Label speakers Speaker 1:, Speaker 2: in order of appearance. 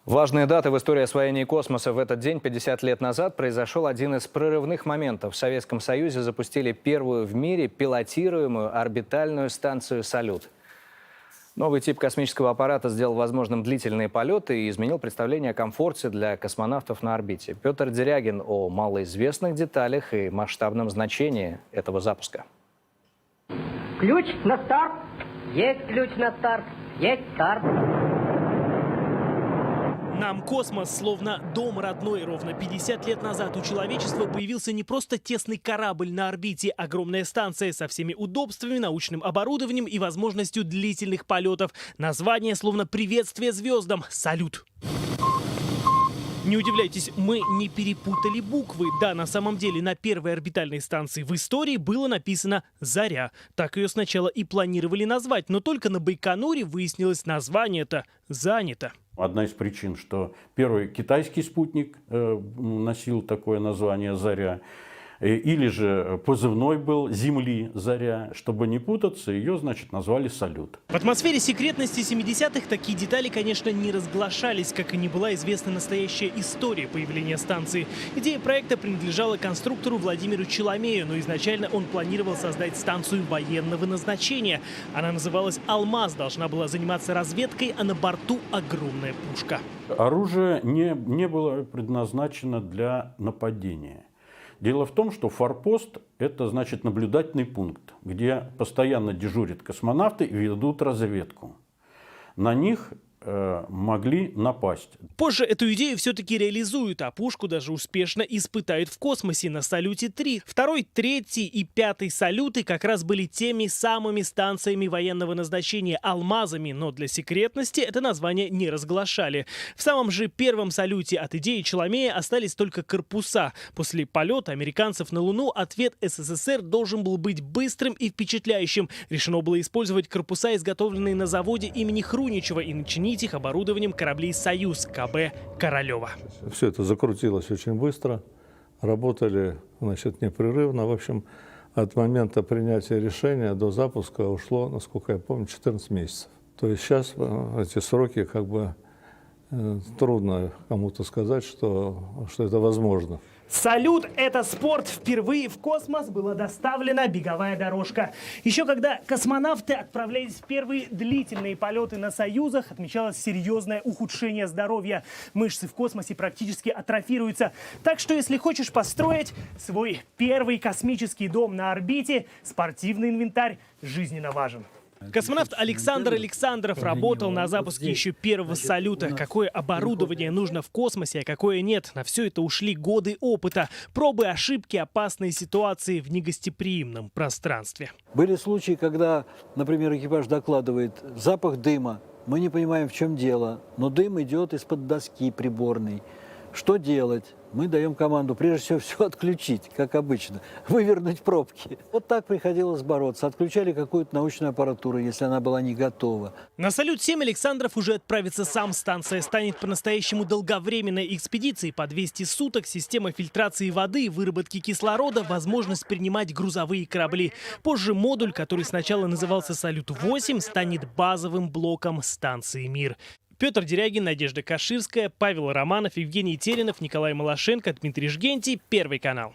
Speaker 1: Важные даты в истории освоения космоса. В этот день, 50 лет назад, произошел один из прорывных моментов. В Советском Союзе запустили первую в мире пилотируемую орбитальную станцию «Салют». Новый тип космического аппарата сделал возможным длительные полеты и изменил представление о комфорте для космонавтов на орбите. Петр Дерягин о малоизвестных деталях и масштабном значении этого запуска.
Speaker 2: Ключ на старт. Есть ключ на старт. Есть старт.
Speaker 3: Нам космос словно дом родной. Ровно 50 лет назад у человечества появился не просто тесный корабль на орбите, огромная станция со всеми удобствами, научным оборудованием и возможностью длительных полетов. Название словно приветствие звездам – «Салют». Не удивляйтесь, мы не перепутали буквы. Да, на самом деле на первой орбитальной станции в истории было написано «Заря». Так ее сначала и планировали назвать, но только на Байконуре выяснилось, название-то занято.
Speaker 4: Одна из причин, что первый китайский спутник носил такое название «Заря», или же позывной был Земли «Заря». Чтобы не путаться, ее, значит, назвали «Салют».
Speaker 3: В атмосфере секретности 70-х такие детали, конечно, не разглашались, как и не была известна настоящая история появления станции. Идея проекта принадлежала конструктору Владимиру Челомею, но изначально он планировал создать станцию военного назначения. Она называлась «Алмаз», должна была заниматься разведкой, а на борту огромная пушка.
Speaker 4: Оружие не было предназначено для нападения. Дело в том, что форпост – это, значит, наблюдательный пункт, где постоянно дежурят космонавты и ведут разведку. На них могли напасть.
Speaker 3: Позже эту идею все-таки реализуют, а пушку даже успешно испытают в космосе на «Салюте-3». Второй, третий и пятый «Салюты» как раз были теми самыми станциями военного назначения – «Алмазами», но для секретности это название не разглашали. В самом же первом «Салюте» от идеи Челомея остались только корпуса. После полета американцев на Луну ответ СССР должен был быть быстрым и впечатляющим. Решено было использовать корпуса, изготовленные на заводе имени Хруничева, и начинить их оборудованием кораблей «Союз» КБ «Королева».
Speaker 5: Все это закрутилось очень быстро, работали, значит, непрерывно. В общем, от момента принятия решения до запуска ушло, насколько я помню, 14 месяцев. То есть сейчас эти сроки как бы трудно кому-то сказать, что это возможно.
Speaker 3: «Салют» — это спорт. Впервые в космос была доставлена беговая дорожка. Еще когда космонавты отправлялись в первые длительные полеты на «Союзах», отмечалось серьезное ухудшение здоровья. Мышцы в космосе практически атрофируются. Так что, если хочешь построить свой первый космический дом на орбите, спортивный инвентарь жизненно важен. Космонавт Александр Александров работал на запуске еще первого «Салюта». Какое оборудование нужно в космосе, а какое нет. На все это ушли годы опыта. Пробы, ошибки, опасные ситуации в негостеприимном пространстве.
Speaker 6: Были случаи, когда, например, экипаж докладывает запах дыма. Мы не понимаем, в чем дело, но дым идет из-под доски приборной. Что делать? Мы даем команду, прежде всего, все отключить, как обычно, вывернуть пробки. Вот так приходилось бороться. Отключали какую-то научную аппаратуру, если она была не готова.
Speaker 3: На «Салют-7» Александров уже отправится сам. Станция станет по-настоящему долговременной экспедицией. По 200 суток, система фильтрации воды, выработки кислорода, возможность принимать грузовые корабли. Позже модуль, который сначала назывался «Салют-8», станет базовым блоком станции «Мир». Петр Дерягин, Надежда Каширская, Павел Романов, Евгений Теренов, Николай Малашенко, Дмитрий Жгентий. Первый канал.